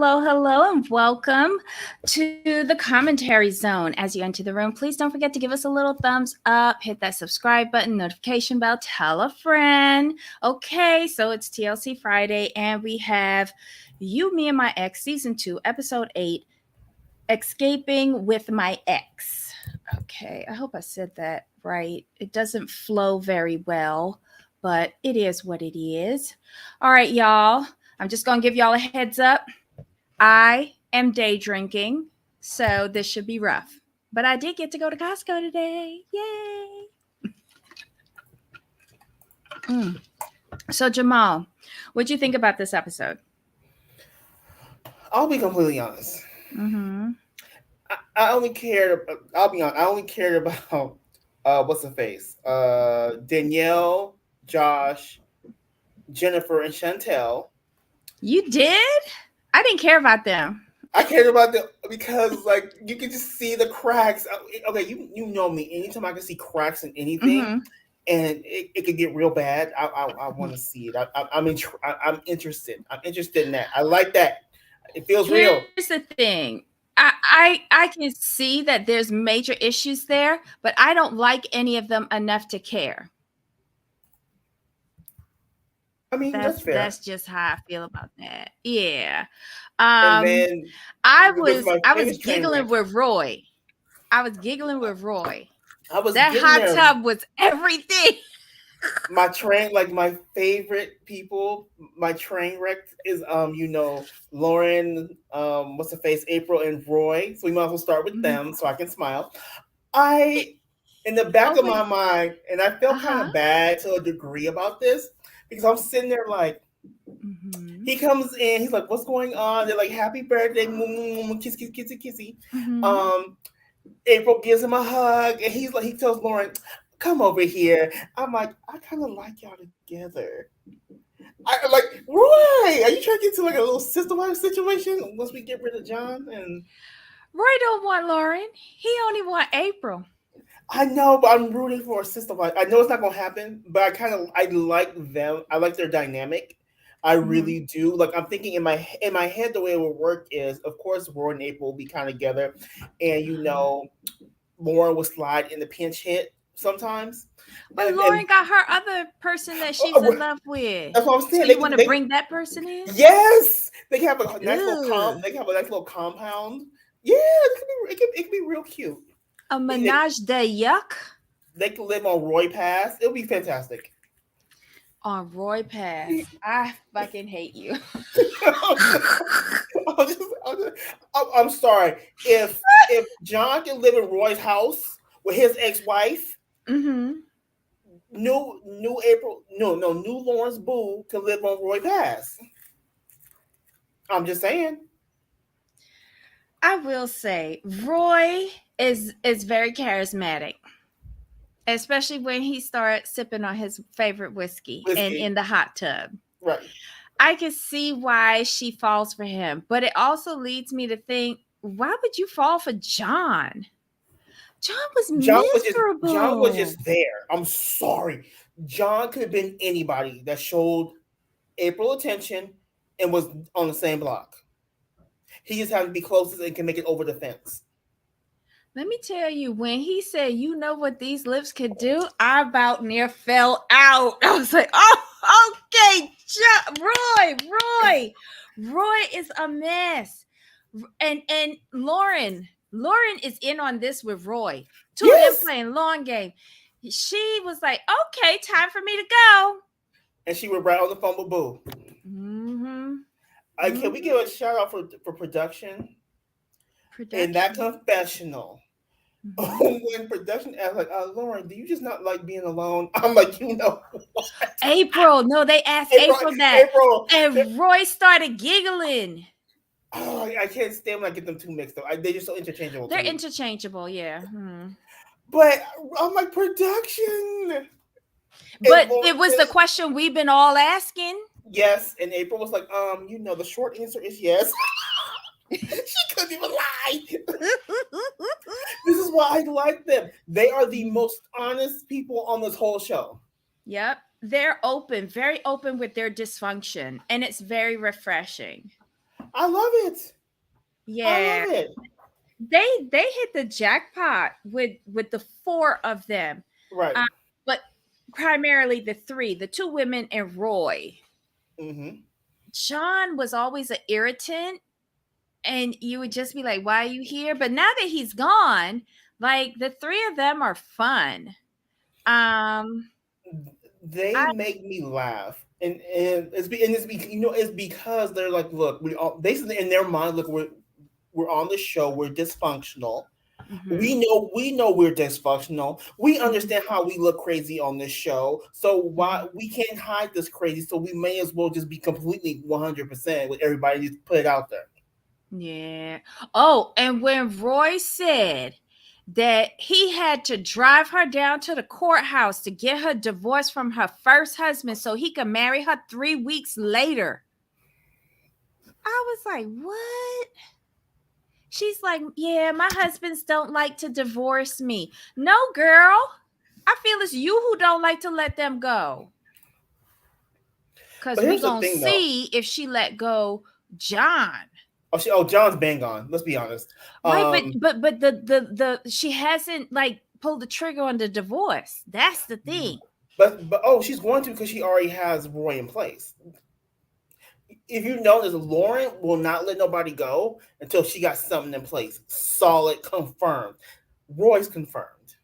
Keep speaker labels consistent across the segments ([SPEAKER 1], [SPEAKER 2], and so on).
[SPEAKER 1] hello, and welcome to the commentary zone. As you enter the room, please don't forget to give us a little thumbs up, hit that subscribe button, notification bell, tell a friend. Okay, so it's TLC Friday, and we have You, Me, and My Ex, Season 2, Episode 8, Escaping with My Ex. Okay, I hope I said that right. It doesn't flow very well, but it is what it is. All right, y'all. I'm just going to give y'all a heads up. I am day drinking, so this should be rough. But I did get to go to Costco today. Yay! So, Jamal, what'd you think about this episode?
[SPEAKER 2] I'll be completely honest.
[SPEAKER 1] Mm-hmm.
[SPEAKER 2] I only cared. I'll be honest. I only cared about what's the face? Danielle, Josh, Jennifer, and Chantel.
[SPEAKER 1] You did? I didn't care about them.
[SPEAKER 2] I cared about them because like you can just see the cracks. Okay, you know me. Anytime I can see cracks in anything,
[SPEAKER 1] Mm-hmm.
[SPEAKER 2] and it could get real bad, I want to see it. I'm interested. I'm interested in that. I like that. It feels real.
[SPEAKER 1] Here's the thing. I can see that there's major issues there, but I don't like any of them enough to care.
[SPEAKER 2] I mean,
[SPEAKER 1] That's
[SPEAKER 2] that's fair.
[SPEAKER 1] that's just how I feel about that. Yeah.
[SPEAKER 2] And
[SPEAKER 1] Um
[SPEAKER 2] then
[SPEAKER 1] I
[SPEAKER 2] there's
[SPEAKER 1] was
[SPEAKER 2] my
[SPEAKER 1] I was
[SPEAKER 2] famous train
[SPEAKER 1] giggling
[SPEAKER 2] wreck.
[SPEAKER 1] with Roy. I was giggling with Roy.
[SPEAKER 2] I was
[SPEAKER 1] That
[SPEAKER 2] getting
[SPEAKER 1] hot
[SPEAKER 2] there.
[SPEAKER 1] tub was everything.
[SPEAKER 2] My train, like my favorite people, my train wreck is Lauren, what's the face, April and Roy. So we might as well start with
[SPEAKER 1] Mhm.
[SPEAKER 2] them so I can smile. I in the back
[SPEAKER 1] Oh
[SPEAKER 2] of my
[SPEAKER 1] wait.
[SPEAKER 2] mind, and I felt kind
[SPEAKER 1] Uh-huh.
[SPEAKER 2] of bad to a degree about this because I'm sitting there like
[SPEAKER 1] Mhm.
[SPEAKER 2] he comes in, he's like, "What's going on?" They're like, "Happy birthday, kiss, kiss, kissy, kissy."
[SPEAKER 1] Mhm.
[SPEAKER 2] Um, April gives him a hug, and he's like, he tells Lauren, "Come over here." I'm like, I kind of like y'all together. I like Roy. Are you trying to get to like a little sister wife situation once we get rid of John? And
[SPEAKER 1] Roy don't want Lauren. He only want April.
[SPEAKER 2] I know, but I'm rooting for a sister wife. I know it's not gonna happen, but I like them. I like their dynamic. I
[SPEAKER 1] Mhm.
[SPEAKER 2] really do. Like I'm thinking in my head, the way it would work is, of course, Roy and April will be kind of together, and
[SPEAKER 1] Uh-huh.
[SPEAKER 2] Lauren will slide in the pinch hit sometimes,
[SPEAKER 1] But
[SPEAKER 2] and
[SPEAKER 1] Lauren got her other person that she's
[SPEAKER 2] oh,
[SPEAKER 1] in love with.
[SPEAKER 2] that's what I'm
[SPEAKER 1] So
[SPEAKER 2] saying.
[SPEAKER 1] you want to
[SPEAKER 2] They
[SPEAKER 1] bring that person in?
[SPEAKER 2] yes, they can have a nice little
[SPEAKER 1] Ooh.
[SPEAKER 2] they can have a nice little compound. Yeah, it could be real cute.
[SPEAKER 1] A
[SPEAKER 2] They,
[SPEAKER 1] menage de yuck
[SPEAKER 2] they can live on Roy Pass. It'll be fantastic.
[SPEAKER 1] on Roy Pass. I fucking hate you.
[SPEAKER 2] I'll just, I'm sorry. If John can live in Roy's house with his ex-wife,
[SPEAKER 1] Mm-hmm.
[SPEAKER 2] new April, no, new Lawrence Boo can live on Roy Pass. I'm just saying.
[SPEAKER 1] I will say Roy is very charismatic, especially when he starts sipping on his favorite whiskey and
[SPEAKER 2] Whiskey,
[SPEAKER 1] in the hot tub.
[SPEAKER 2] right?
[SPEAKER 1] I can see why she falls for him, but it also leads me to think, why would you fall for John? John was
[SPEAKER 2] John was just
[SPEAKER 1] miserable.
[SPEAKER 2] there. I'm sorry. John could have been anybody that showed April attention and was on the same block. He just had to be closest and can make it over the fence.
[SPEAKER 1] Let me tell you, when he said, "You know what these lips could do," I about near fell out. I was like, "Oh, okay, Roy is a mess." And Lauren is in on this with Roy. Two of them
[SPEAKER 2] Yes,
[SPEAKER 1] playing long game. She was like, "Okay, time for me to go."
[SPEAKER 2] and she would right on the phone with Boo.
[SPEAKER 1] Mm-hmm.
[SPEAKER 2] Can we give
[SPEAKER 1] Mm-hmm.
[SPEAKER 2] a shout out for production in that
[SPEAKER 1] Production.
[SPEAKER 2] confessional?
[SPEAKER 1] Mm-hmm.
[SPEAKER 2] When production asked, like, Lauren, do you just not like being alone? I'm like, what?
[SPEAKER 1] April. No, they asked
[SPEAKER 2] April,
[SPEAKER 1] April that.
[SPEAKER 2] April.
[SPEAKER 1] And Roy started giggling.
[SPEAKER 2] Oh, I can't stand when I get them too mixed up. They're just so interchangeable to
[SPEAKER 1] They're
[SPEAKER 2] me.
[SPEAKER 1] interchangeable, yeah.
[SPEAKER 2] But I'm like, production. And
[SPEAKER 1] But
[SPEAKER 2] Lauren
[SPEAKER 1] it was the
[SPEAKER 2] said
[SPEAKER 1] question we've been all asking.
[SPEAKER 2] yes, and April was like, the short answer is yes. She couldn't even lie. This is why I like them. They are the most honest people on this whole show.
[SPEAKER 1] Yep. They're open, very open with their dysfunction, and it's very refreshing.
[SPEAKER 2] I love it. I
[SPEAKER 1] Yeah,
[SPEAKER 2] love it.
[SPEAKER 1] they hit the jackpot with the four of them,
[SPEAKER 2] Right.
[SPEAKER 1] uh, but primarily the three, the two women and Roy.
[SPEAKER 2] Mm-hmm.
[SPEAKER 1] John was always an irritant, and you would just be like, "Why are you here?" But now that he's gone, like the three of them are fun. Um,
[SPEAKER 2] They
[SPEAKER 1] I
[SPEAKER 2] make me laugh, and it's because they're like, look, we all they in their mind, look, we're on the show, we're dysfunctional.
[SPEAKER 1] mhm,
[SPEAKER 2] We know we're dysfunctional. We
[SPEAKER 1] mhm.
[SPEAKER 2] understand how we look crazy on this show. So why
[SPEAKER 1] Mhm.
[SPEAKER 2] we can't hide this crazy? So we may as well just be completely 100% with everybody. Just put it out there.
[SPEAKER 1] Yeah. Oh, and when Roy said that he had to drive her down to the courthouse to get her divorce from her first husband so he could marry her 3 weeks later, I was like, what? She's like, yeah, my husbands don't like to divorce me. No, girl. I feel it's you who don't like to let them go. Because
[SPEAKER 2] But
[SPEAKER 1] we
[SPEAKER 2] here's the
[SPEAKER 1] going to
[SPEAKER 2] thing, though.
[SPEAKER 1] see if she let go John.
[SPEAKER 2] John's bang on. Let's be honest.
[SPEAKER 1] Right, but
[SPEAKER 2] Um,
[SPEAKER 1] but but the she hasn't like pulled the trigger on the divorce. That's the thing.
[SPEAKER 2] but she's going to because she already has Roy in place. If you notice, Lauren will not let nobody go until she got something in place, solid, confirmed. Roy's confirmed,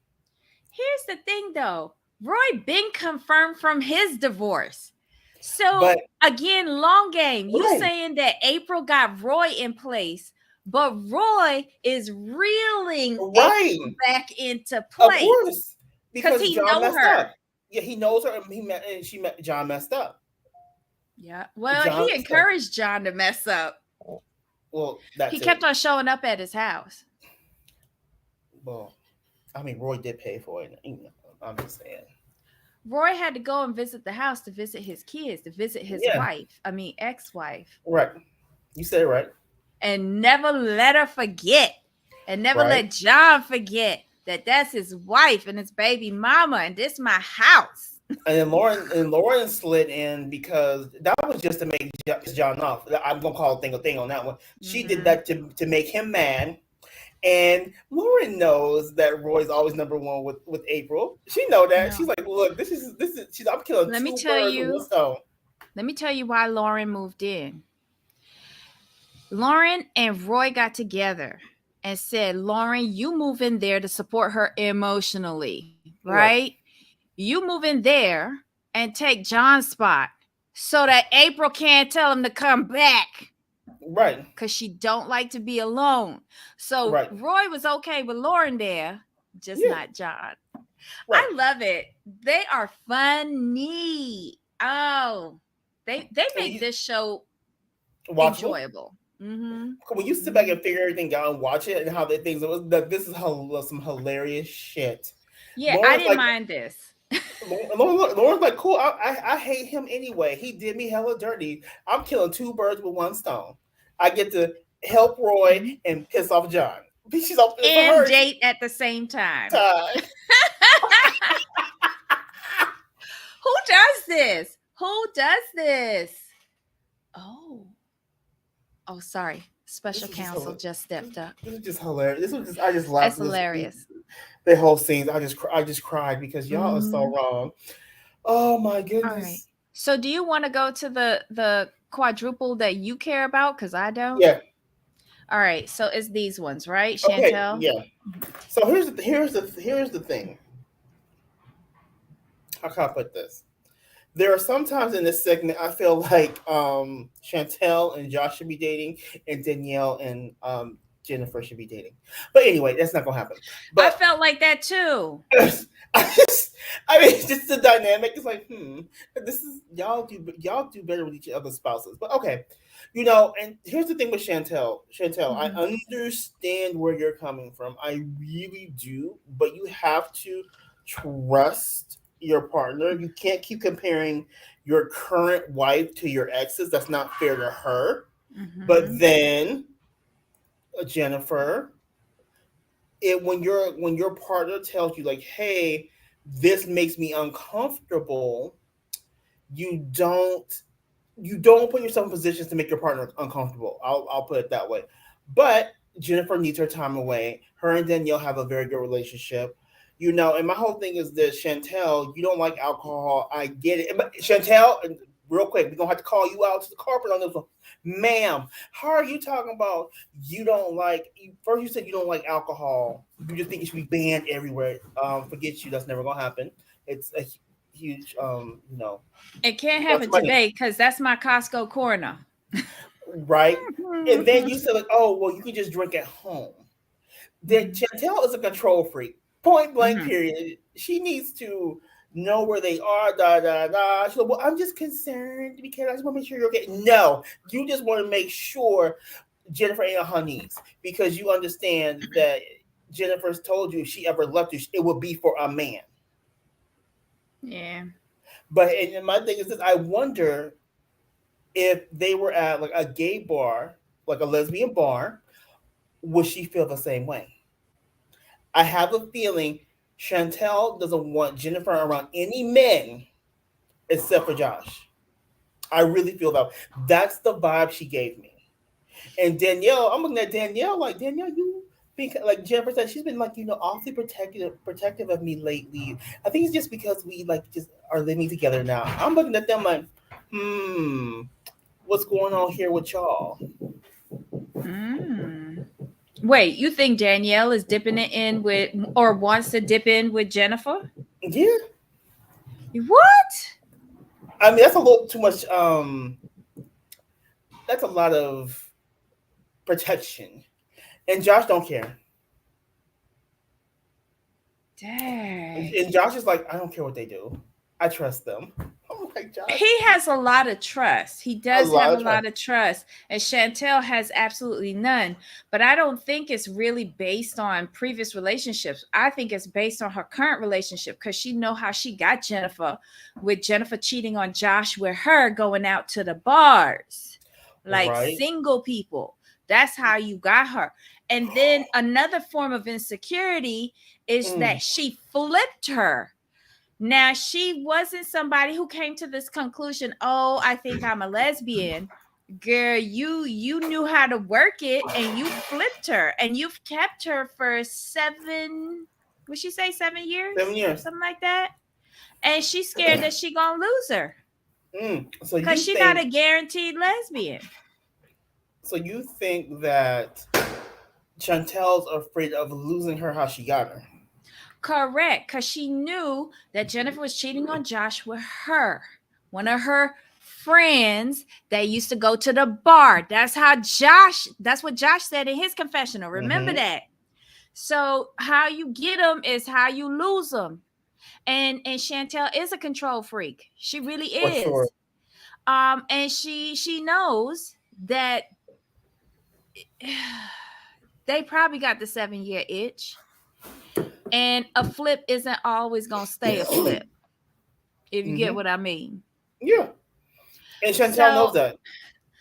[SPEAKER 1] Here's the thing though. Roy been confirmed from his divorce. So
[SPEAKER 2] but
[SPEAKER 1] again, long game. You
[SPEAKER 2] right,
[SPEAKER 1] saying that April got Roy in place, but Roy is reeling April
[SPEAKER 2] right,
[SPEAKER 1] back into
[SPEAKER 2] of
[SPEAKER 1] place
[SPEAKER 2] course,
[SPEAKER 1] because
[SPEAKER 2] because
[SPEAKER 1] he
[SPEAKER 2] John
[SPEAKER 1] know
[SPEAKER 2] messed
[SPEAKER 1] her.
[SPEAKER 2] up. Yeah, he knows her, and she met John messed up.
[SPEAKER 1] Yeah. Well,
[SPEAKER 2] John
[SPEAKER 1] he
[SPEAKER 2] messed up.
[SPEAKER 1] encouraged John to mess up.
[SPEAKER 2] Well, that
[SPEAKER 1] He
[SPEAKER 2] too.
[SPEAKER 1] kept on showing up at his house.
[SPEAKER 2] Well, I mean, Roy did pay for it. I'm just saying.
[SPEAKER 1] Roy had to go and visit the house to visit his kids, to visit his
[SPEAKER 2] Yeah,
[SPEAKER 1] wife, I mean, ex wife,
[SPEAKER 2] right. You said it right.
[SPEAKER 1] and never let her forget, and never
[SPEAKER 2] Right.
[SPEAKER 1] let John forget that that's his wife and his baby mama, and this my house.
[SPEAKER 2] And then Lauren slid in because that was just to make John off. I'm gonna call a thing on that one. She did
[SPEAKER 1] Mm-hmm.
[SPEAKER 2] that to make him mad. And Lauren knows that Roy's always number one with April. She know that. She's
[SPEAKER 1] No.
[SPEAKER 2] like, look, this is. She's I'm killing
[SPEAKER 1] Let me
[SPEAKER 2] two
[SPEAKER 1] tell
[SPEAKER 2] birds with one
[SPEAKER 1] you,
[SPEAKER 2] stone.
[SPEAKER 1] let me tell you why Lauren moved in. Lauren and Roy got together and said, Lauren, you move in there to support her emotionally,
[SPEAKER 2] Right.
[SPEAKER 1] right? You move in there and take John's spot so that April can't tell him to come back
[SPEAKER 2] Right.
[SPEAKER 1] because she don't like to be alone. So
[SPEAKER 2] Right.
[SPEAKER 1] Roy was okay with Lauren there, just
[SPEAKER 2] Yeah.
[SPEAKER 1] not John.
[SPEAKER 2] Right.
[SPEAKER 1] I love it. They are funny. Oh, they
[SPEAKER 2] And
[SPEAKER 1] make
[SPEAKER 2] you
[SPEAKER 1] this show
[SPEAKER 2] watchable.
[SPEAKER 1] enjoyable. Mm-hmm.
[SPEAKER 2] When you sit back
[SPEAKER 1] Mm-hmm.
[SPEAKER 2] and figure everything out and watch it and how they things was that this is some hilarious shit.
[SPEAKER 1] Yeah, I
[SPEAKER 2] Lauren's
[SPEAKER 1] didn't
[SPEAKER 2] like
[SPEAKER 1] mind this.
[SPEAKER 2] Lauren's like, cool. I hate him anyway. He did me hella dirty. I'm killing two birds with one stone. I get to help Roy
[SPEAKER 1] Mhm.
[SPEAKER 2] and piss off John. She's off for
[SPEAKER 1] And
[SPEAKER 2] her
[SPEAKER 1] date at the same time.
[SPEAKER 2] time.
[SPEAKER 1] Who does this? Who does this? Oh, oh, sorry.
[SPEAKER 2] This
[SPEAKER 1] Special
[SPEAKER 2] is just
[SPEAKER 1] counsel just stepped up.
[SPEAKER 2] this is just hilarious. This was just I just
[SPEAKER 1] That's
[SPEAKER 2] laughed at this
[SPEAKER 1] hilarious.
[SPEAKER 2] the whole scenes. I just cried because y'all are so
[SPEAKER 1] Mhm.
[SPEAKER 2] wrong. Oh my
[SPEAKER 1] All right.
[SPEAKER 2] goodness.
[SPEAKER 1] So, do you want to go to the quadruple that you care about? Because I don't.
[SPEAKER 2] Yeah.
[SPEAKER 1] All right. So it's these ones, right,
[SPEAKER 2] Okay.
[SPEAKER 1] Chantel?
[SPEAKER 2] Yeah. So here's the thing. How can I put this? There are sometimes in this segment I feel like Chantel and Josh should be dating, and Danielle and Jennifer should be dating. But anyway, that's not gonna happen.
[SPEAKER 1] I
[SPEAKER 2] But
[SPEAKER 1] felt like that too.
[SPEAKER 2] I mean, just the dynamic is like, this is y'all do better with each other's spouses. But okay, and here's the thing with Chantel. Chantel, I
[SPEAKER 1] Mhm.
[SPEAKER 2] understand where you're coming from. I really do, but you have to trust your partner. You can't keep comparing your current wife to your exes. That's not fair to her. But
[SPEAKER 1] Mhm.
[SPEAKER 2] then, Jennifer, when your partner tells you like, hey, this makes me uncomfortable, you don't you don't put yourself in positions to make your partner uncomfortable. I'll put it that way. But Jennifer needs her time away. Her and Danielle have a very good relationship. And my whole thing is this, Chantel, you don't like alcohol. I get it. But Chantel, real quick, we're gonna have to call you out to the carpet on this one. Ma'am, how are you talking about you don't like first you said you don't like alcohol. You just think it should be banned everywhere. Forget you, that's never gonna happen. It's a huge
[SPEAKER 1] It can't happen today because that's my Costco corner.
[SPEAKER 2] Right? And then you said, like, oh, well, you can just drink at home. Then Chantel is a control freak. Point blank, period. She needs to know where they are, da, da, da. She's like, well, I'm just concerned because I just want to make sure you're okay. No, you just want to make sure Jennifer ain't on her knees because you understand that Jennifer's told you if she ever left you, it would be for a man.
[SPEAKER 1] Yeah.
[SPEAKER 2] But and my thing is this, I wonder if they were at like a gay bar, like a lesbian bar, would she feel the same way? I have a feeling Chantel doesn't want Jennifer around any men except for Josh. I really feel that. That's the vibe she gave me. And Danielle, I'm looking at Danielle like, Danielle, you being like Jennifer said, she's been like, awfully protective of me lately. I think it's just because we like just are living together now. I'm looking at them like, what's going on here with y'all?
[SPEAKER 1] Wait, you think Danielle is dipping it in with or wants to dip in with Jennifer?
[SPEAKER 2] Yeah.
[SPEAKER 1] What?
[SPEAKER 2] I mean, that's a little too much. That's a lot of protection. And Josh don't care.
[SPEAKER 1] Dang.
[SPEAKER 2] And Josh is like, I don't care what they do. I trust them. Oh my Josh.
[SPEAKER 1] He has a lot of trust. He does have a lot of trust. And Chantel has absolutely none. But I don't think it's really based on previous relationships. I think it's based on her current relationship because she know how she got Jennifer, with Jennifer cheating on Josh with her going out to the bars. Like single people. That's how you got her. And then another form of insecurity is that she flipped her. Now, she wasn't somebody who came to this conclusion, oh, I think I'm a lesbian. Girl, you knew how to work it and you flipped her and you've kept her for 7 years?
[SPEAKER 2] 7 years.
[SPEAKER 1] Something like that. And she's scared that she gonna lose her.
[SPEAKER 2] So
[SPEAKER 1] because she's not a guaranteed lesbian.
[SPEAKER 2] So you think that Chantel's afraid of losing her how she got her?
[SPEAKER 1] Correct, because she knew that Jennifer was cheating on Josh with her, one of her friends that used to go to the bar. That's what Josh said in his confessional. Remember that. So how you get them is how you lose them. And Chantel is a control freak. She really is. For sure. And she knows that they probably got the 7-year itch. And a flip isn't always going to stay a flip, if you get what I mean.
[SPEAKER 2] Yeah. And Chantel knows that.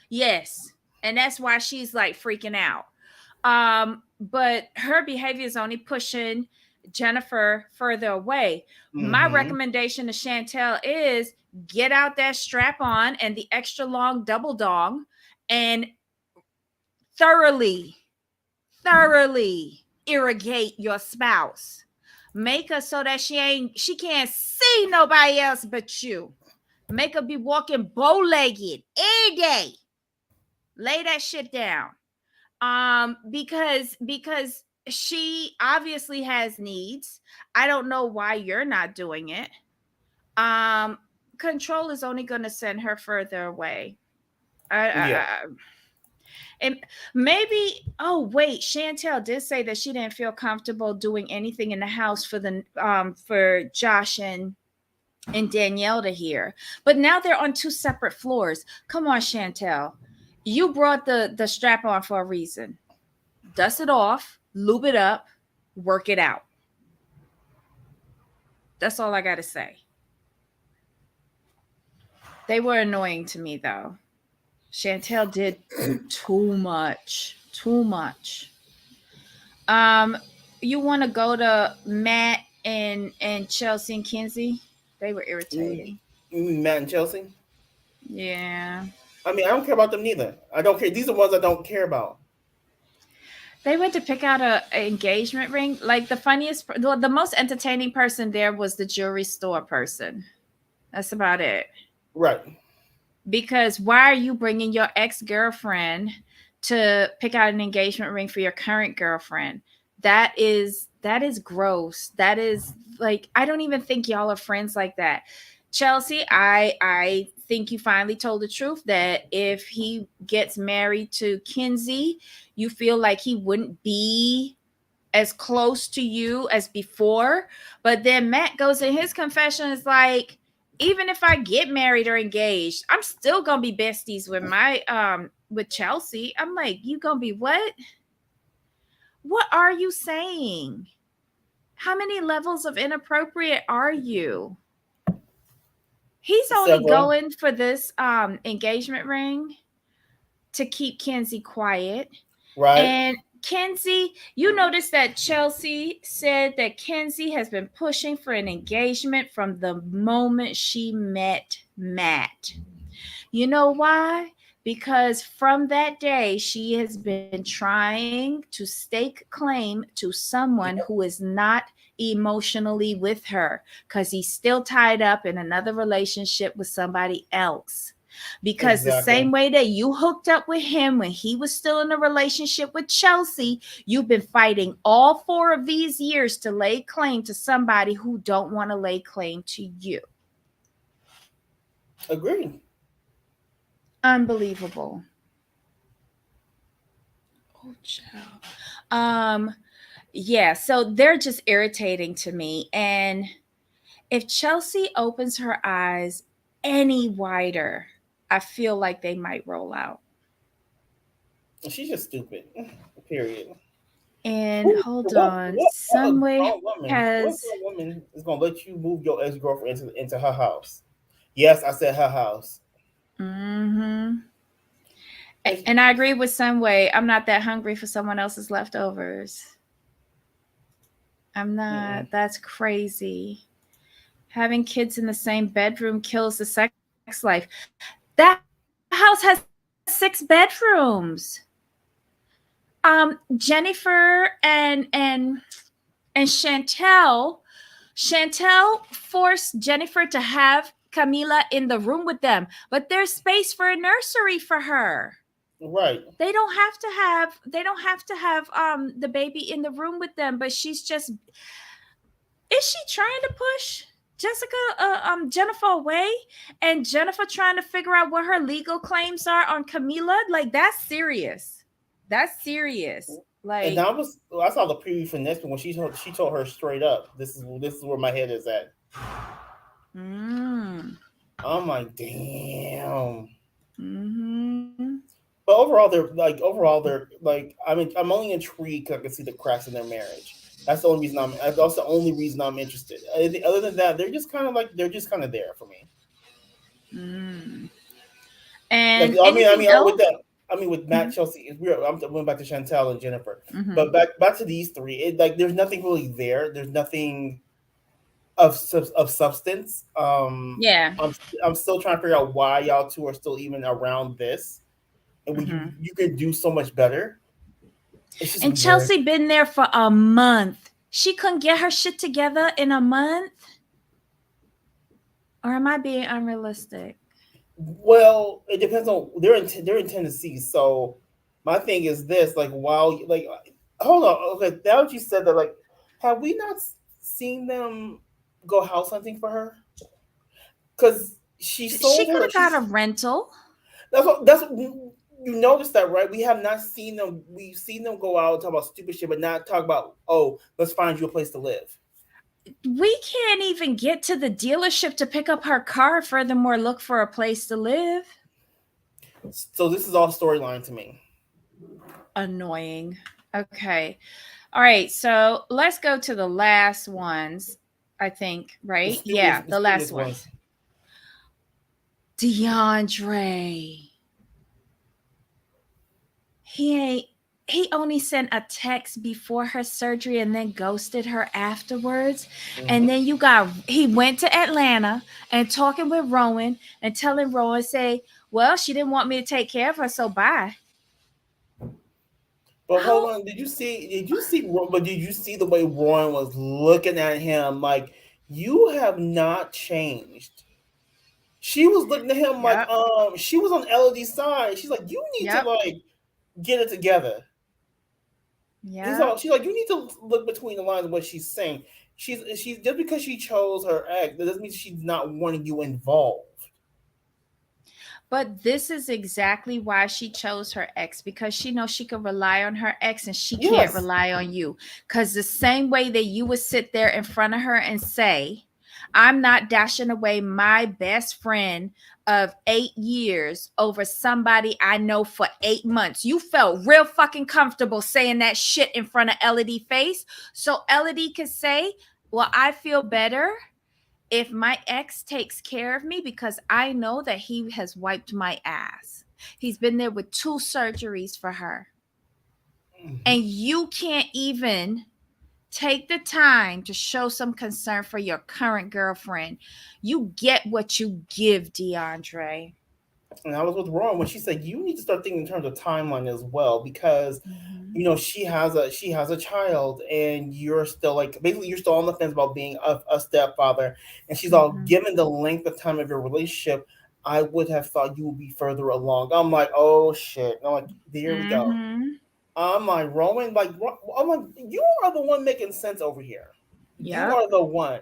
[SPEAKER 1] Yes. And that's why she's like freaking out. But her behavior is only pushing Jennifer further away. My recommendation to Chantel is get out that strap on and the extra long double dong and thoroughly irrigate your spouse. Make her so that she can't see nobody else but you. Make her be walking bow-legged every day. Lay that shit down. Because she obviously has needs. I don't know why you're not doing it. Control is only going to send her further away. And maybe, Chantel did say that she didn't feel comfortable doing anything in the house for Josh and Danielle to hear. But now they're on 2 separate floors. Come on, Chantel. You brought the strap on for a reason. Dust it off, lube it up, work it out. That's all I got to say. They were annoying to me, though. Chantel did too much. You want to go to Matt and Chelsea and Kenzie? They were irritating.
[SPEAKER 2] Matt and Chelsea?
[SPEAKER 1] Yeah.
[SPEAKER 2] I mean, I don't care about them neither. I don't care. These are ones I don't care about.
[SPEAKER 1] They went to pick out a engagement ring. Like the most entertaining person there was the jewelry store person. That's about it.
[SPEAKER 2] Right.
[SPEAKER 1] Because why are you bringing your ex-girlfriend to pick out an engagement ring for your current girlfriend? That is gross. That is like, I don't even think y'all are friends like that. Chelsea, I think you finally told the truth that if he gets married to Kenzie, you feel like he wouldn't be as close to you as before. But then Matt goes in his confession is like, even if I get married or engaged, I'm still gonna be besties with my with Chelsea. I'm like, you gonna be what? What are you saying? How many levels of inappropriate are you? He's only
[SPEAKER 2] Several.
[SPEAKER 1] going for this engagement ring to keep Kenzie quiet.
[SPEAKER 2] Right.
[SPEAKER 1] And Kenzie, you notice that Chelsea said that Kenzie has been pushing for an engagement from the moment she met Matt. You know why? Because from that day, she has been trying to stake claim to someone
[SPEAKER 2] Yep.
[SPEAKER 1] who is not emotionally with her because he's still tied up in another relationship with somebody else. Because the
[SPEAKER 2] Exactly.
[SPEAKER 1] same way that you hooked up with him when he was still in a relationship with Chelsea, you've been fighting all 4 of these years to lay claim to somebody who don't want to lay claim to you.
[SPEAKER 2] Agreed.
[SPEAKER 1] Unbelievable. Oh, child. Um, yeah, so they're just irritating to me. And if Chelsea opens her eyes any wider, I feel like they might roll out.
[SPEAKER 2] She's just stupid. Period.
[SPEAKER 1] And
[SPEAKER 2] Who?
[SPEAKER 1] hold on,
[SPEAKER 2] What a
[SPEAKER 1] Sunway
[SPEAKER 2] grown woman? What
[SPEAKER 1] has.
[SPEAKER 2] grown woman is gonna let you move your ex girlfriend into her house? Yes, I said her house.
[SPEAKER 1] Mm-hmm.
[SPEAKER 2] Like,
[SPEAKER 1] And I agree with Sunway. I'm not that hungry for someone else's leftovers. I'm
[SPEAKER 2] mm-mm.
[SPEAKER 1] not. That's crazy. Having kids in the same bedroom kills the sex life. That house has 6 bedrooms. Jennifer and Chantel forced Jennifer to have Camila in the room with them, but there's space for a nursery for her.
[SPEAKER 2] Right.
[SPEAKER 1] They don't have to have the baby in the room with them, but she's just, is she trying to push Jennifer away, and Jennifer trying to figure out what her legal claims are on Camila? Like, that's serious. That's serious.
[SPEAKER 2] And
[SPEAKER 1] Like,
[SPEAKER 2] I saw the preview for next one when she told her straight up, this is where my head is at.
[SPEAKER 1] mm,
[SPEAKER 2] I'm like, damn.
[SPEAKER 1] mm-hmm.
[SPEAKER 2] But overall they're I mean I'm only intrigued 'cause I can see the cracks in their marriage. That's the only reason I'm interested. Other than that, they're just kind of there for me.
[SPEAKER 1] Mm.
[SPEAKER 2] Like
[SPEAKER 1] And
[SPEAKER 2] I
[SPEAKER 1] anything
[SPEAKER 2] mean with
[SPEAKER 1] else?
[SPEAKER 2] that I mean with Matt Chelsea, I'm going back to Chantel and Jennifer,
[SPEAKER 1] Mm-hmm.
[SPEAKER 2] but back to these three. Like there's nothing really there. There's nothing of substance.
[SPEAKER 1] Yeah.
[SPEAKER 2] I'm I'm still trying to figure out why y'all two are still even around this, and when
[SPEAKER 1] Mm-hmm.
[SPEAKER 2] you can do so much better. It's just
[SPEAKER 1] And
[SPEAKER 2] weird.
[SPEAKER 1] Chelsea been there for a month. She couldn't get her shit together in a month? Or am I being unrealistic?
[SPEAKER 2] Well, it depends on they're in Tennessee. So my thing is this: like, while like, hold on, okay. Now that you said that, like, have we not seen them go house hunting for her? Because she
[SPEAKER 1] She
[SPEAKER 2] sold
[SPEAKER 1] could
[SPEAKER 2] her.
[SPEAKER 1] have got a rental.
[SPEAKER 2] That's what you noticed that, right? We have not seen them. We've seen them go out and talk about stupid shit, but not talk about, oh, let's find you a place to live.
[SPEAKER 1] We can't even get to the dealership to pick up her car, furthermore, look for a place to live.
[SPEAKER 2] So this is all storyline to me.
[SPEAKER 1] Annoying. Okay. All right. So let's go to the last ones, I think, right? Yeah,
[SPEAKER 2] The
[SPEAKER 1] the last
[SPEAKER 2] stupidest
[SPEAKER 1] one.
[SPEAKER 2] ones.
[SPEAKER 1] DeAndre. He ain't he only sent a text before her surgery and then ghosted her afterwards. And then he went to Atlanta and talking with Rowan and telling Rowan, say, well, she didn't want me to take care of her, so bye.
[SPEAKER 2] But hold on, did you see? But did you see the way Rowan was looking at him? Like, you have not changed. She was looking at him like,
[SPEAKER 1] Yep.
[SPEAKER 2] she was on Elodie's side. She's like, you need to
[SPEAKER 1] Yep.
[SPEAKER 2] like get it together.
[SPEAKER 1] Yeah.
[SPEAKER 2] She's like, you need to look between the lines of what she's saying. She's just because she chose her ex, that doesn't mean she's not wanting you involved.
[SPEAKER 1] But this is exactly why she chose her ex, because she knows she can rely on her ex and she can't
[SPEAKER 2] Yes.
[SPEAKER 1] rely on you. Because the same way that you would sit there in front of her and say, I'm not dashing away my best friend of 8 years over somebody I know for 8 months. You felt real fucking comfortable saying that shit in front of Elodie face. So Elodie could say, well, I feel better if my ex takes care of me because I know that he has wiped my ass. He's been there with 2 surgeries for her. And you can't even take the time to show some concern for your current girlfriend. You get what you give, DeAndre.
[SPEAKER 2] And I was with Rowan when she said you need to start thinking in terms of timeline as well, because she has a child and you're still like, basically you're still on the fence about being a stepfather, and she's all, given the length of time of your relationship, I would have thought you would be further along. I'm like, oh shit. I'm like, there we go. I'm like, Rowan, like, I'm like, you are the one making sense over here. You are the one.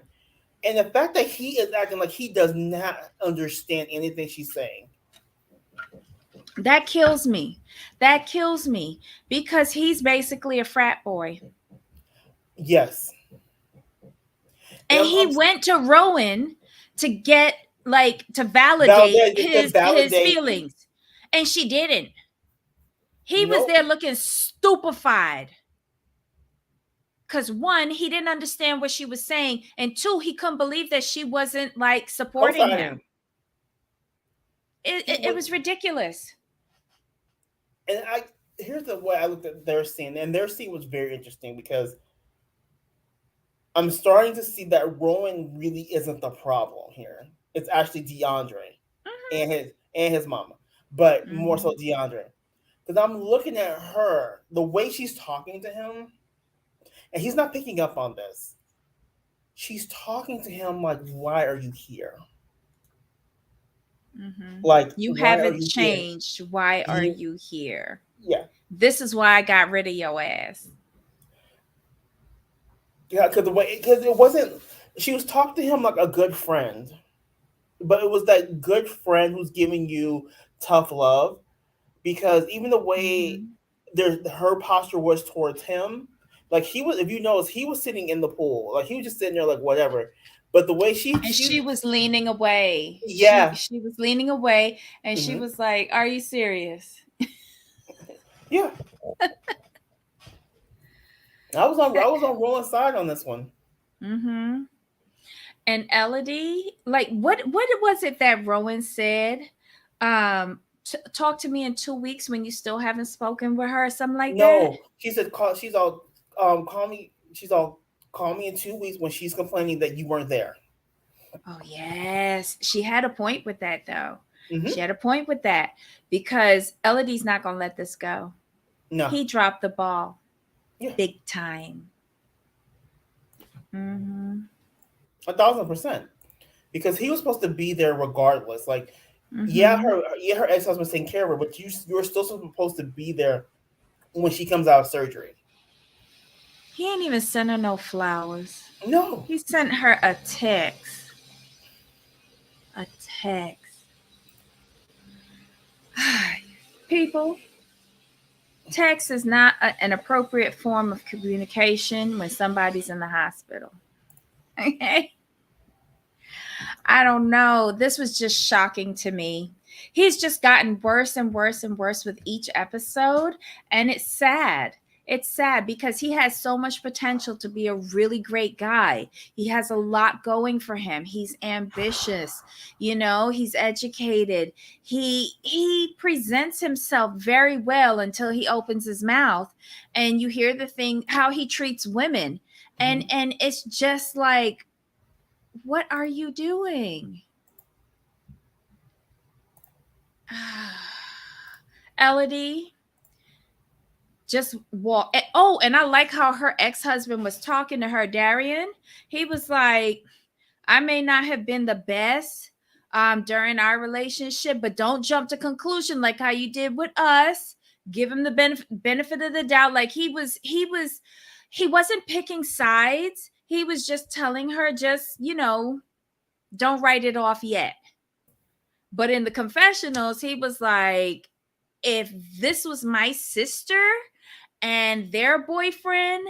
[SPEAKER 2] And the fact that he is acting like he does not understand anything she's saying,
[SPEAKER 1] that kills me. That kills me because he's basically a frat boy.
[SPEAKER 2] Yes.
[SPEAKER 1] And he went to Rowan to get, like, to validate his feelings. And she didn't. He was there looking stupefied. Because 1, he didn't understand what she was saying. And 2, he couldn't believe that she wasn't like supporting him. It was ridiculous.
[SPEAKER 2] And here's the way I looked at their scene, and their scene was very interesting because I'm starting to see that Rowan really isn't the problem here. It's actually DeAndre and his mama, but more so DeAndre. Because I'm looking at her, the way she's talking to him, and he's not picking up on this. She's talking to him like, why are you here? Like,
[SPEAKER 1] you haven't changed. Here? Why are you here?
[SPEAKER 2] Yeah.
[SPEAKER 1] This is why I got rid of your ass.
[SPEAKER 2] Yeah, because it wasn't, she was talking to him like a good friend, but it was that good friend who's giving you tough love, because even the way her posture was towards him, like he was, if you notice, he was sitting in the pool, like he was just sitting there like whatever. But the way she
[SPEAKER 1] was leaning away.
[SPEAKER 2] Yeah,
[SPEAKER 1] she was leaning away, and she was like, "Are you serious?"
[SPEAKER 2] Yeah. I was on Rowan's side on this one.
[SPEAKER 1] And Elodie, like, what was it that Rowan said? Talk to me in 2 weeks when you still haven't spoken with her, or something like that.
[SPEAKER 2] No, she said call me. She's all, call me in 2 weeks when she's complaining that you weren't there.
[SPEAKER 1] Oh yes, she had a point with that though. She had a point with that because Elodie's not gonna let this go.
[SPEAKER 2] No,
[SPEAKER 1] he dropped the ball, big time.
[SPEAKER 2] 1,000%, because he was supposed to be there regardless. Like, her ex-husband's taking care of her, but you're still supposed to be there when she comes out of surgery.
[SPEAKER 1] He ain't even sent her no flowers.
[SPEAKER 2] No,
[SPEAKER 1] he sent her a text. People, text is not an appropriate form of communication when somebody's in the hospital. Okay. I don't know. This was just shocking to me. He's just gotten worse and worse and worse with each episode, and it's sad. it's sad because he has so much potential to be a really great guy. He has a lot going for him. He's ambitious, he's educated. He presents himself very well until he opens his mouth, and you hear the thing how he treats women. And it's just like, what are you doing? Elodie just walk. Oh, and I like how her ex-husband was talking to her, Darian. He was like, I may not have been the best during our relationship, but don't jump to conclusion like how you did with us. Give him the benefit of the doubt. Like he wasn't picking sides. He was just telling her, just, don't write it off yet. But in the confessionals, he was like, if this was my sister and their boyfriend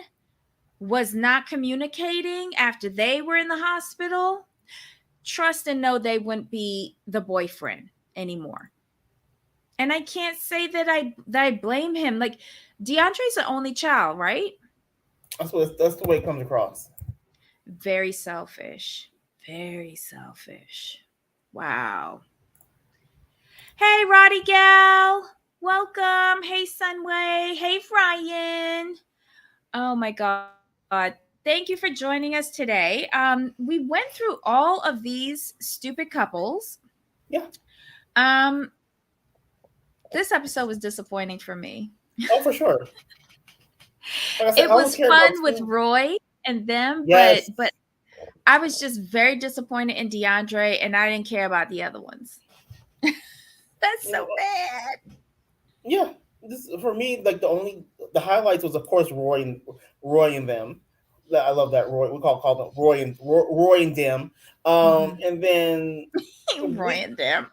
[SPEAKER 1] was not communicating after they were in the hospital, trust and know they wouldn't be the boyfriend anymore. And I can't say that I blame him. Like, DeAndre's the only child, right?
[SPEAKER 2] That's the way it comes across.
[SPEAKER 1] Very selfish. Very selfish. Wow. Hey, Roddy Gal. Welcome. Hey, Sunway. Hey, Ryan. Oh my God. Thank you for joining us today. We went through all of these stupid couples.
[SPEAKER 2] Yeah.
[SPEAKER 1] This episode was disappointing for me.
[SPEAKER 2] Oh, for sure. Like said,
[SPEAKER 1] it was fun with Roy and them,
[SPEAKER 2] yes.
[SPEAKER 1] but I was just very disappointed in DeAndre, and I didn't care about the other ones. That's so bad.
[SPEAKER 2] Yeah, this for me, like the highlights was of course Roy and them. I love that Roy. We call them Roy and them. And then
[SPEAKER 1] Roy and them.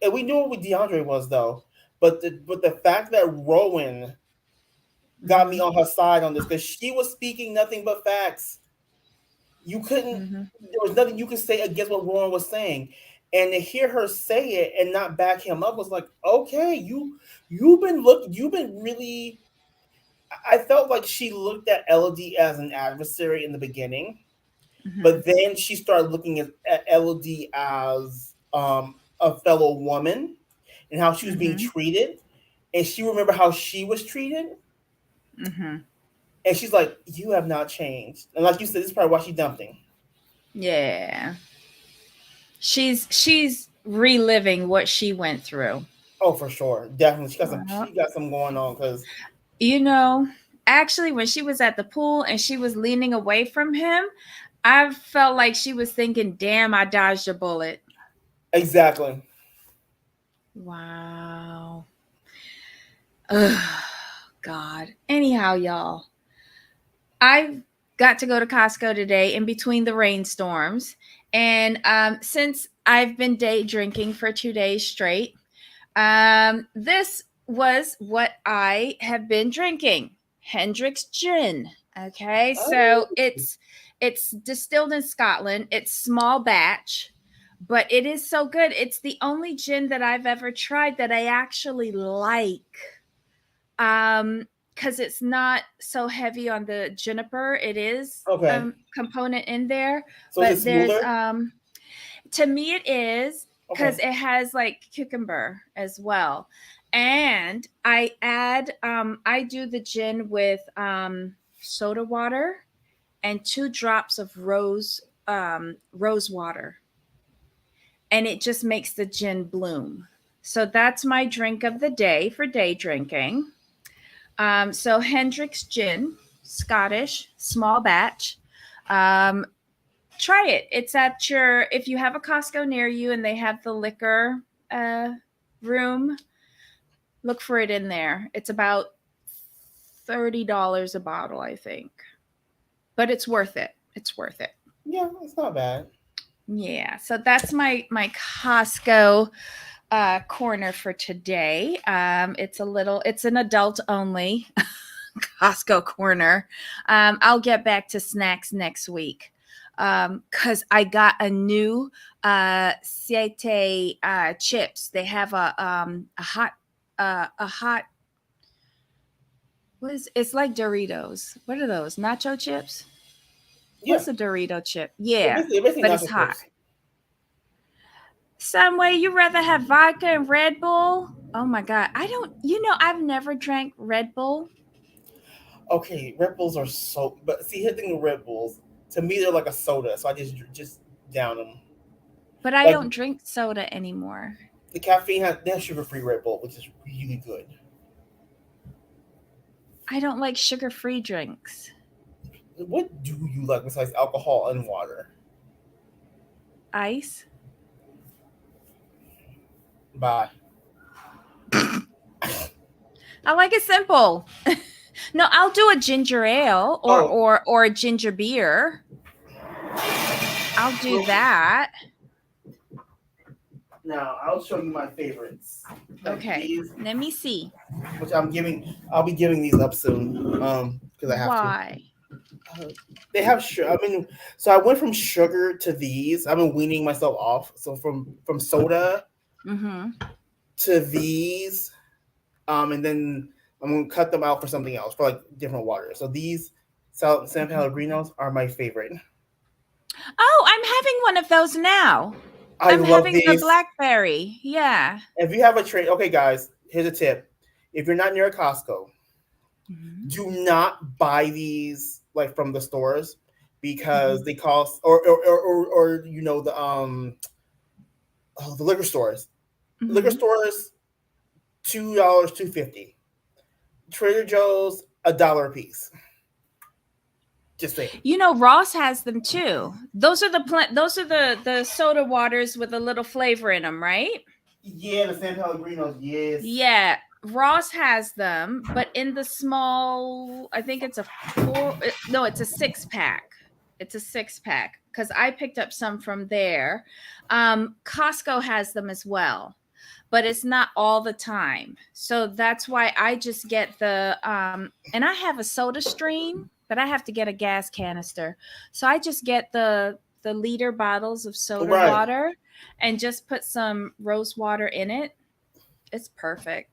[SPEAKER 2] And we knew what DeAndre was though, but the fact that Rowan got me on her side on this because she was speaking nothing but facts. You couldn't. There was nothing you could say against what Rowan was saying. And to hear her say it and not back him up was like, okay, you've been really. I felt like she looked at Elodie as an adversary in the beginning, but then she started looking at Elodie as a fellow woman and how she was being treated, and she remembered how she was treated, and she's like, "You have not changed." And like you said, this is probably why she's dumping.
[SPEAKER 1] Yeah. She's reliving what she went through.
[SPEAKER 2] Oh, for sure. Definitely. She got some going on because
[SPEAKER 1] actually when she was at the pool and she was leaning away from him, I felt like she was thinking, damn, I dodged a bullet.
[SPEAKER 2] Exactly.
[SPEAKER 1] Wow. Ugh, God. Anyhow, y'all, I got to go to Costco today in between the rainstorms. And since I've been day drinking for 2 days straight, this was what I have been drinking. Hendrick's Gin. Okay, so it's distilled in Scotland. It's small batch, but it is so good. It's the only gin that I've ever tried that I actually like. Because it's not so heavy on the juniper. It is component in there.
[SPEAKER 2] So
[SPEAKER 1] but there's to me it is because it has like cucumber as well. And I add I do the gin with soda water and 2 drops of rose water. And it just makes the gin bloom. So that's my drink of the day for day drinking. So Hendrick's Gin, Scottish, small batch. Try it. It's at if you have a Costco near you and they have the liquor room, look for it in there. It's about $30 a bottle, I think. But it's worth it. It's worth it.
[SPEAKER 2] Yeah, it's not bad.
[SPEAKER 1] Yeah. So that's my Costco corner for today. It's an adult only Costco corner. I'll get back to snacks next week because I got a new Siete chips. They have a hot What is it's like Doritos. What are those? Nacho chips?
[SPEAKER 2] Yeah,
[SPEAKER 1] What's a Dorito chip?
[SPEAKER 2] they're
[SPEAKER 1] Yeah,
[SPEAKER 2] basically
[SPEAKER 1] but it's
[SPEAKER 2] nacho
[SPEAKER 1] hot.
[SPEAKER 2] chips.
[SPEAKER 1] Some way you rather have vodka and Red Bull? Oh my god. I don't I've never drank Red Bull,
[SPEAKER 2] Okay, Red Bulls are so. But see, here's the thing with Red Bulls. To me, they're like a soda, so I just down them.
[SPEAKER 1] but I
[SPEAKER 2] Like
[SPEAKER 1] don't drink soda anymore.
[SPEAKER 2] the caffeine has they have sugar-free Red Bull, which is really good.
[SPEAKER 1] I don't like sugar-free drinks.
[SPEAKER 2] What do you like besides alcohol and water?
[SPEAKER 1] Ice?
[SPEAKER 2] Bye.
[SPEAKER 1] I like it simple. No, I'll do a ginger ale or
[SPEAKER 2] Oh,
[SPEAKER 1] or a ginger beer. I'll do
[SPEAKER 2] well,
[SPEAKER 1] that.
[SPEAKER 2] now I'll show you my favorites. Like
[SPEAKER 1] Okay.
[SPEAKER 2] these,
[SPEAKER 1] Let me see.
[SPEAKER 2] which I'll be giving these up soon. Because I have to.
[SPEAKER 1] Why?
[SPEAKER 2] They have sugar. I mean, so I went from sugar to these. I've been weaning myself off. So from soda
[SPEAKER 1] Mhm.
[SPEAKER 2] to these, and then I'm gonna cut them out for something else for like different water. So these San Pellegrinos are my favorite.
[SPEAKER 1] Oh, I'm having one of those now.
[SPEAKER 2] I
[SPEAKER 1] I'm
[SPEAKER 2] love
[SPEAKER 1] having the
[SPEAKER 2] these.
[SPEAKER 1] blackberry. Yeah.
[SPEAKER 2] If you have a trade, okay, guys, here's a tip: if you're not near a Costco,
[SPEAKER 1] Mhm.
[SPEAKER 2] do not buy these like from the stores because
[SPEAKER 1] Mhm.
[SPEAKER 2] they cost or the liquor stores. Liquor
[SPEAKER 1] Mhm.
[SPEAKER 2] stores $2, 2.50. Trader Joe's $1 a piece. Just saying.
[SPEAKER 1] Ross has them too. Those are the soda waters with a little flavor in them, right?
[SPEAKER 2] Yeah, the San Pellegrinos, yes.
[SPEAKER 1] Yeah, Ross has them, but in the small, I think it's a no, it's a 6 pack. It's a 6 pack because I picked up some from there. Costco has them as well, but it's not all the time. So that's why I just get and I have a Soda Stream, but I have to get a gas canister. So I just get the liter bottles of soda
[SPEAKER 2] Right.
[SPEAKER 1] water and just put some rose water in it. It's perfect.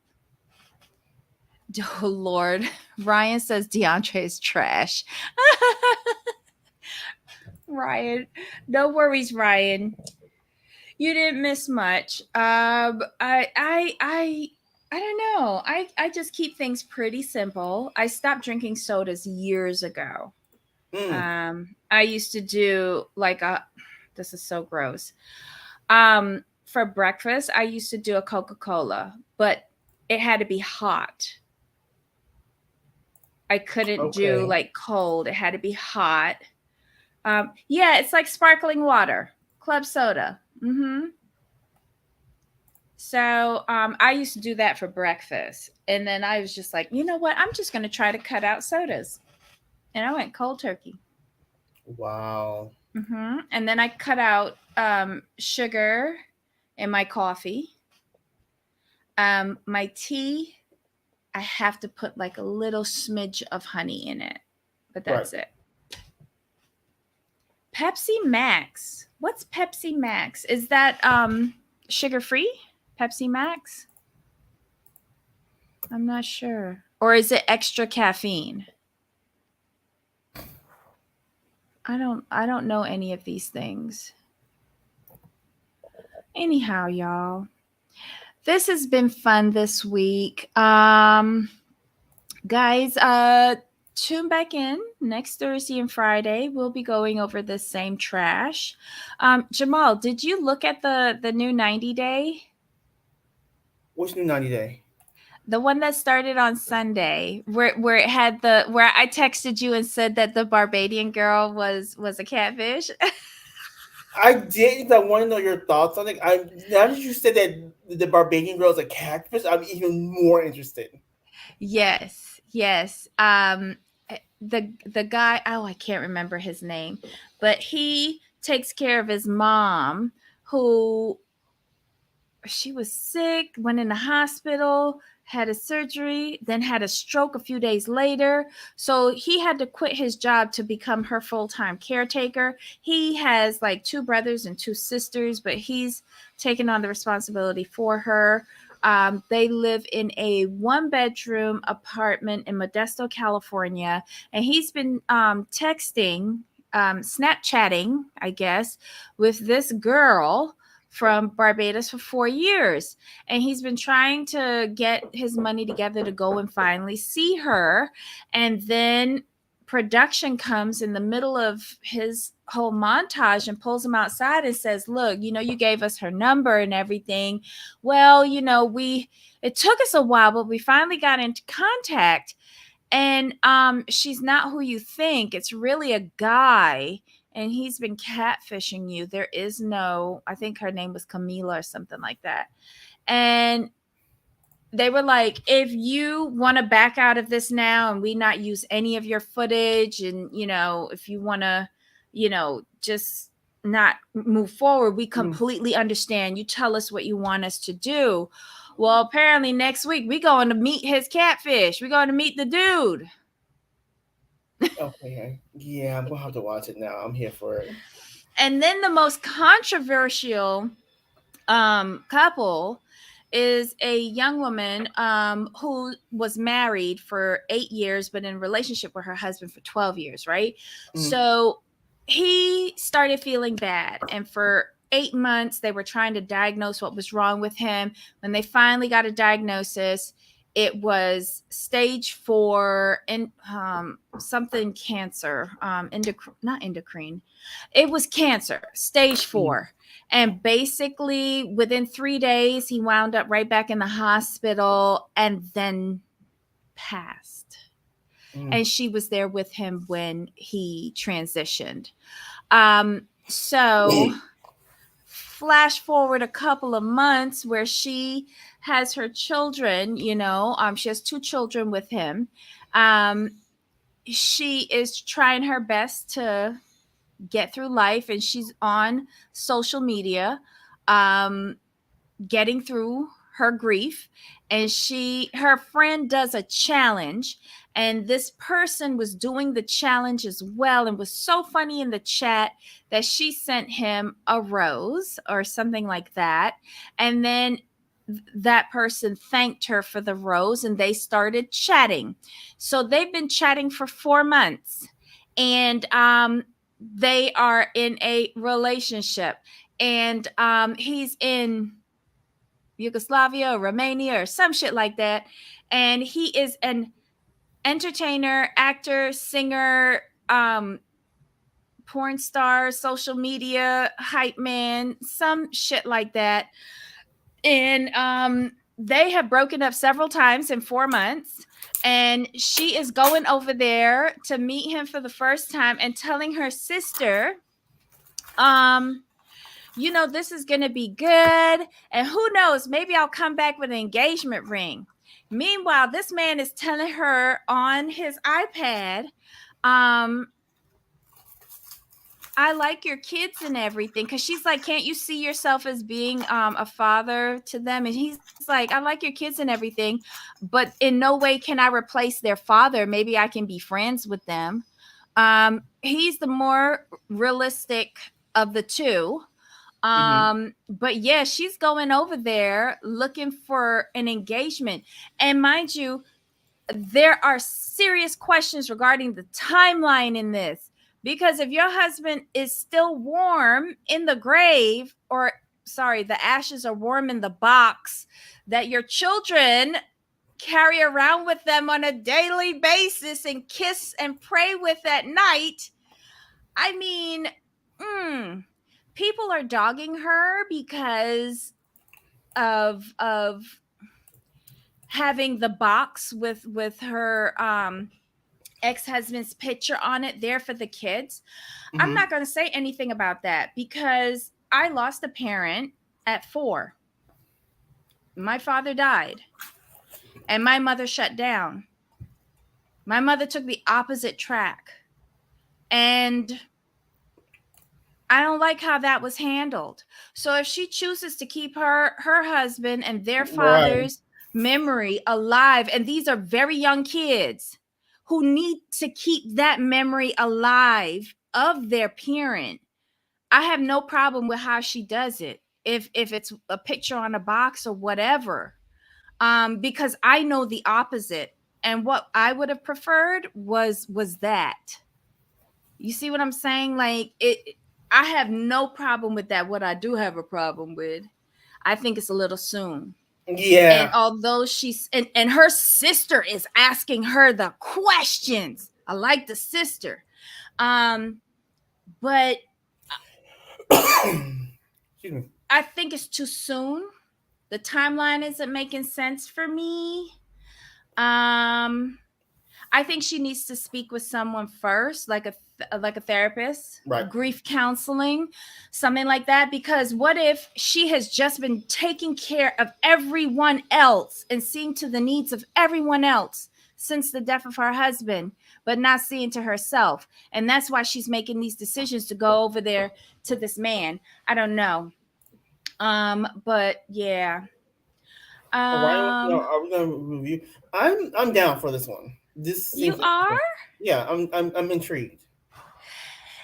[SPEAKER 1] Oh Lord. Ryan says DeAndre is trash. Ryan. No worries, Ryan. You didn't miss much. I don't know. I just keep things pretty simple. I stopped drinking sodas years ago.
[SPEAKER 2] Mm,
[SPEAKER 1] I used to do this is so gross. For breakfast, I used to do a Coca-Cola, but it had to be hot. I couldn't do
[SPEAKER 2] okay.
[SPEAKER 1] like cold. It had to be hot. Yeah, it's like sparkling water, club soda. So I used to do that for breakfast, and then I was just like, you know what? I'm just going to try to cut out sodas, and I went cold turkey.
[SPEAKER 2] Wow.
[SPEAKER 1] And then I cut out sugar in my coffee. My tea, I have to put like a little smidge of honey in it, but
[SPEAKER 2] Right.
[SPEAKER 1] that's it. Pepsi Max. What's Pepsi Max? Is that sugar free? Pepsi Max? I'm not sure. Or is it extra caffeine? I don't know any of these things. Anyhow, y'all. This has been fun this week. Guys, tune back in next Thursday and Friday. We'll be going over the same trash. Jamal, did you look at the new 90 day?
[SPEAKER 2] What's new 90 day?
[SPEAKER 1] The one that started on Sunday, where it had where I texted you and said that the Barbadian girl was a catfish.
[SPEAKER 2] I did. I want to know your thoughts on it. Now that you said that the Barbadian girl is a catfish, I'm even more interested.
[SPEAKER 1] Yes, yes. The guy, oh, I can't remember his name, but he takes care of his mom, who she was sick, went in the hospital, had a surgery, then had a stroke a few days later. So he had to quit his job to become her full-time caretaker. He has like 2 brothers and 2 sisters, but he's taken on the responsibility for her. They live in a 1-bedroom apartment in Modesto, California, and he's been texting, Snapchatting, I guess, with this girl from Barbados for 4 years. And he's been trying to get his money together to go and finally see her. And then production comes in the middle of his whole montage and pulls him outside and says, look, you gave us her number and everything. Well, it took us a while, but we finally got into contact. And she's not who you think. It's really a guy, and he's been catfishing you. There is no, I think her name was Camila or something like that. And they were like, if you want to back out of this now and we not use any of your footage, and if you want to just not move forward, we completely understand. You tell us what you want us to do. Well, apparently next week we going to meet his catfish. We're going to meet the dude.
[SPEAKER 2] Okay. Yeah, I'm gonna have to watch it now. I'm here for it.
[SPEAKER 1] And then the most controversial couple is a young woman who was married for 8 years, but in a relationship with her husband for 12 years, right? So he started feeling bad. And for 8 months, they were trying to diagnose what was wrong with him. When they finally got a diagnosis, it was stage 4 and something cancer, not endocrine. It was cancer, stage 4. And basically within 3 days, he wound up right back in the hospital and then passed. And she was there with him when he transitioned. So flash forward a couple of months where she has her children, she has 2 children with him. She is trying her best to get through life, and she's on social media, getting through her grief. And her friend does a challenge, and this person was doing the challenge as well, and was so funny in the chat that she sent him a rose or something like that. And then that person thanked her for the rose, and they started chatting. So they've been chatting for 4 months, and they are in a relationship. And he's in Yugoslavia or Romania or some shit like that. And he is an entertainer, actor, singer, porn star, social media hype man, some shit like that. And they have broken up several times in 4 months. And she is going over there to meet him for the first time and telling her sister, this is going to be good. And who knows, maybe I'll come back with an engagement ring. Meanwhile, this man is telling her on his iPad, I like your kids and everything. Because she's like, can't you see yourself as being a father to them? And he's like, I like your kids and everything, but in no way can I replace their father. Maybe I can be friends with them. He's the more realistic of the two. But yeah, she's going over there looking for an engagement. And mind you, there are serious questions regarding the timeline in this. Because if your husband is still warm in the grave, or sorry, the ashes are warm in the box that your children carry around with them on a daily basis and kiss and pray with at night, I mean, people are dogging her because of having the box with her ex-husband's picture on it there for the kids. I'm not going to say anything about that because I lost a parent at 4. My father died and my mother shut down. My mother took the opposite track, and I don't like how that was handled. So if she chooses to keep her husband and their father's memory alive, and these are very young kids who need to keep that memory alive of their parent, I have no problem with how she does it. If it's a picture on a box or whatever. because I know the opposite. And what I would have preferred was that. You see what I'm saying? Like I have no problem with that. What I do have a problem with, I think it's a little soon. And
[SPEAKER 2] Yeah.
[SPEAKER 1] although and her sister is asking her the questions. I like the sister. But
[SPEAKER 2] Excuse me.
[SPEAKER 1] I think it's too soon. The timeline isn't making sense for me. I think she needs to speak with someone first, like a therapist,
[SPEAKER 2] Right.
[SPEAKER 1] grief counseling, something like that. Because what if she has just been taking care of everyone else and seeing to the needs of everyone else since the death of her husband, but not seeing to herself? And that's why she's making these decisions to go over there to this man. I don't know. But yeah.
[SPEAKER 2] All right.
[SPEAKER 1] Um,
[SPEAKER 2] Are we gonna review? I'm down for this one. This
[SPEAKER 1] you
[SPEAKER 2] seems
[SPEAKER 1] are?
[SPEAKER 2] interesting. Yeah, I'm intrigued.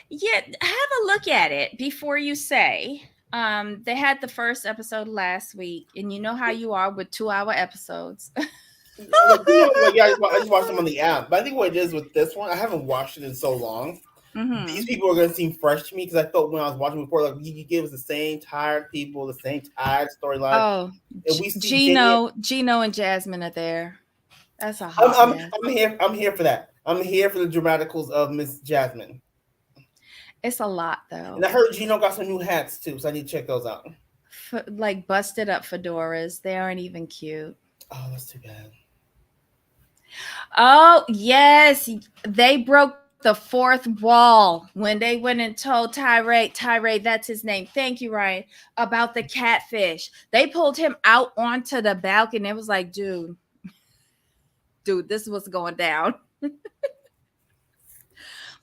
[SPEAKER 1] Yeah, have a look at it before you say. They had the first episode last week, and you know how you are with 2-hour episodes.
[SPEAKER 2] Like, like, yeah, I just watched them on the app. But I think what it is with this one, I haven't watched it in so long.
[SPEAKER 1] Mm-hmm.
[SPEAKER 2] These people are going to seem fresh to me because I felt when I was watching before, like you give us the same tired people, the same tired storyline.
[SPEAKER 1] Oh,
[SPEAKER 2] and we see
[SPEAKER 1] Gino and Jasmine are there. That's a hot mess.
[SPEAKER 2] I'm here for that. I'm here for the dramaticals of Miss Jasmine.
[SPEAKER 1] It's a lot though.
[SPEAKER 2] And I heard Gino got some new hats too, so I need to check those out.
[SPEAKER 1] Like busted up fedoras. They aren't even cute.
[SPEAKER 2] Oh, that's too bad.
[SPEAKER 1] Oh, yes. They broke the fourth wall when they went and told Tyree, that's his name. Thank you, Ryan, about the catfish. They pulled him out onto the balcony. It was like, dude, this is what's going down.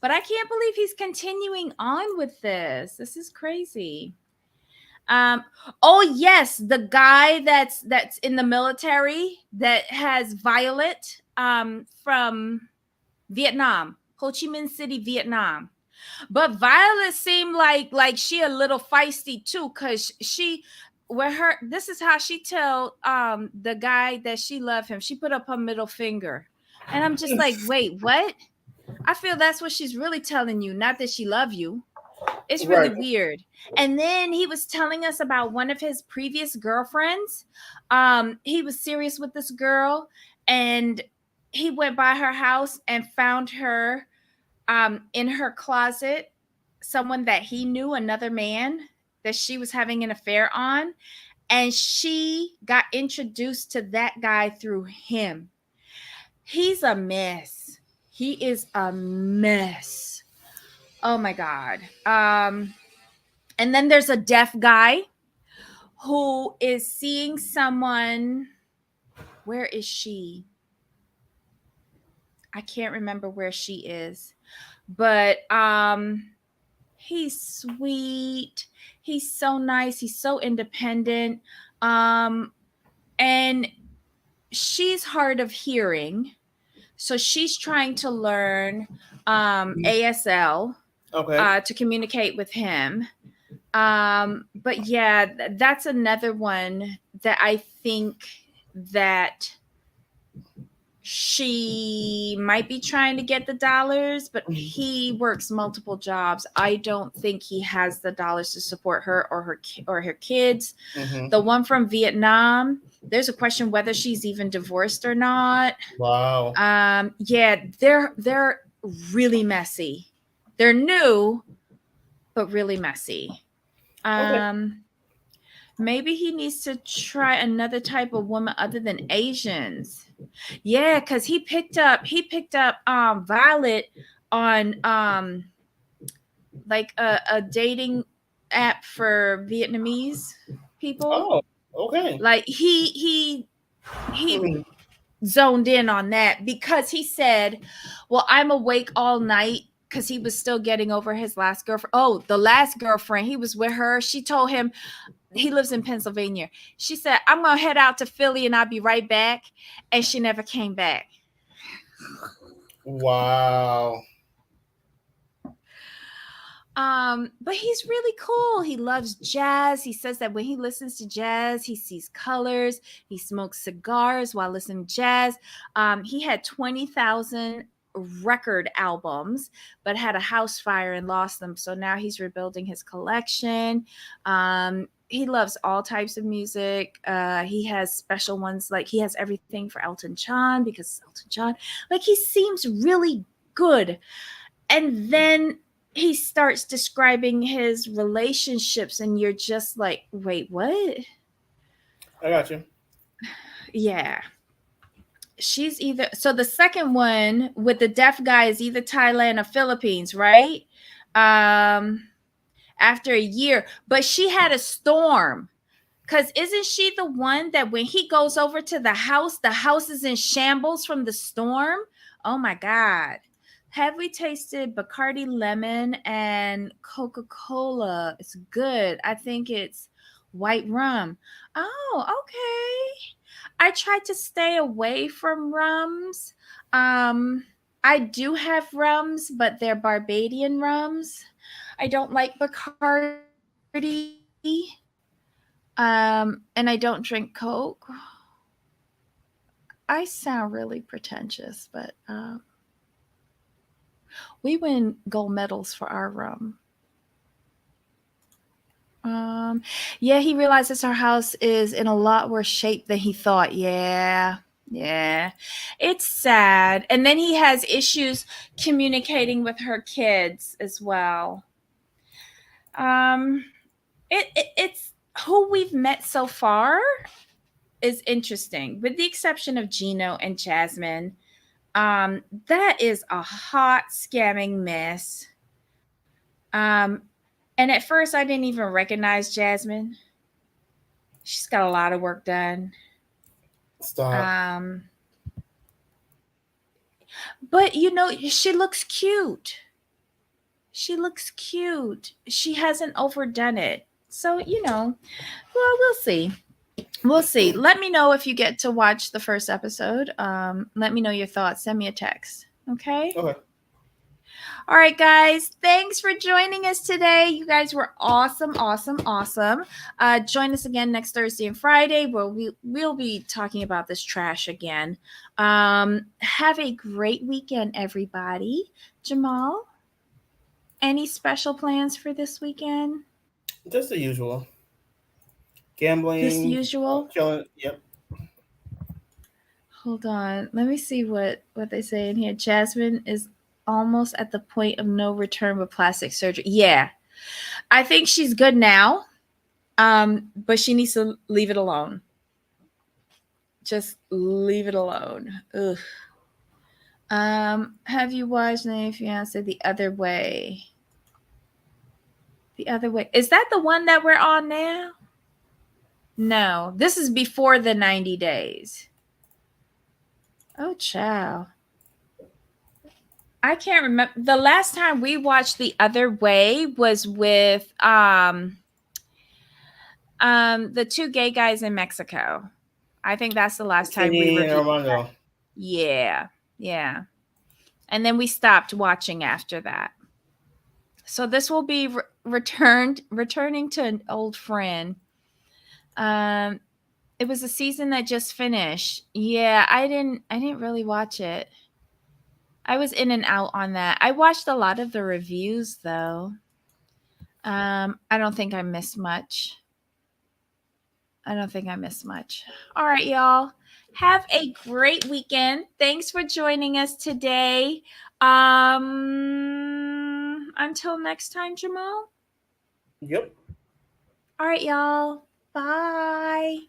[SPEAKER 1] But I can't believe he's continuing on with this. This is crazy. Oh yes, the guy that's in the military that has Violet from Vietnam, Ho Chi Minh City, Vietnam. But Violet seemed like she a little feisty too, because she with her, this is how she tell the guy that she loved him. She put up her middle finger. And I'm just like, wait, what? I feel that's what she's really telling you, not that she love you. It's really weird. And then he was telling us about one of his previous girlfriends. He was serious with this girl, and he went by her house and found her in her closet, someone that he knew, another man that she was having an affair on. And she got introduced to that guy through him. He's a mess. He is a mess. Oh my God. And then there's a deaf guy who is seeing someone. Where is she? I can't remember where she is. But he's sweet. He's so nice. He's so independent. And she's hard of hearing. So she's trying to learn ASL to communicate with him. But yeah, that's another one that I think that she might be trying to get the dollars, but he works multiple jobs. I don't think he has the dollars to support her or her kids. Mm-hmm. The one from Vietnam, there's a question whether she's even divorced or not.
[SPEAKER 2] Wow.
[SPEAKER 1] Yeah, they're really messy. They're new, but really messy. Maybe he needs to try another type of woman other than Asians. Yeah, because he picked up Violet on like a dating app for Vietnamese people.
[SPEAKER 2] Oh, okay.
[SPEAKER 1] Like he zoned in on that because he said, well, I'm awake all night, because he was still getting over his last girlfriend. Oh, the last girlfriend, he was with her. She told him, he lives in Pennsylvania. She said, I'm going to head out to Philly and I'll be right back. And she never came back.
[SPEAKER 2] Wow.
[SPEAKER 1] But he's really cool. He loves jazz. He says that when he listens to jazz, he sees colors. He smokes cigars while listening to jazz. He had 20,000 record albums, but had a house fire and lost them. So now he's rebuilding his collection. He loves all types of music. He has special ones, like he has everything for Elton John, because Elton John, like, he seems really good. And then he starts describing his relationships, and you're just like, wait, what?
[SPEAKER 2] I got you.
[SPEAKER 1] Yeah. She's either, so the second one with the deaf guy is either Thailand or Philippines, right? After a year, but she had a storm. Because isn't she the one that when he goes over to the house is in shambles from the storm? Oh my God. Have we tasted Bacardi Lemon and Coca-Cola? It's good. I think it's white rum. Oh, okay. I try to stay away from rums. I do have rums, but they're Barbadian rums. I don't like Bacardi. And I don't drink Coke. I sound really pretentious, but we win gold medals for our rum. Yeah, he realizes our house is in a lot worse shape than he thought. Yeah. It's sad. And then he has issues communicating with her kids as well. It's who we've met so far is interesting, with the exception of Gino and Jasmine. That is a hot scamming mess. And at first I didn't even recognize Jasmine. She's got a lot of work done.
[SPEAKER 2] Stop.
[SPEAKER 1] But she looks cute. She hasn't overdone it. So, well, we'll see. Let me know if you get to watch the first episode. Let me know your thoughts. Send me a text. Okay?
[SPEAKER 2] Okay.
[SPEAKER 1] All right, guys. Thanks for joining us today. You guys were awesome. Join us again next Thursday and Friday, where we'll be talking about this trash again. Have a great weekend, everybody. Jamal, any special plans for this weekend?
[SPEAKER 2] Just the usual. Gambling.
[SPEAKER 1] Just the usual?
[SPEAKER 2] Chilling. Yep.
[SPEAKER 1] Hold on. Let me see what they say in here. Jasmine is almost at the point of no return with plastic surgery. Yeah. I think she's good now. But she needs to leave it alone. Just leave it alone. Ugh. Have you watched 90 Fiance The Other Way? The Other Way. Is that the one that we're on now? No, this is before the 90 days. Oh, child. I can't remember. The last time we watched The Other Way was with the two gay guys in Mexico. I think that's the last time we reviewed that. Yeah. And then we stopped watching after that. So this will be returning to an old friend. It was a season that just finished. Yeah, I didn't really watch it. I was in and out on that. I watched a lot of the reviews though. I don't think I missed much. All right, y'all. Have a great weekend. Thanks for joining us today. Until next time, Jamal.
[SPEAKER 2] Yep.
[SPEAKER 1] All right, y'all. Bye.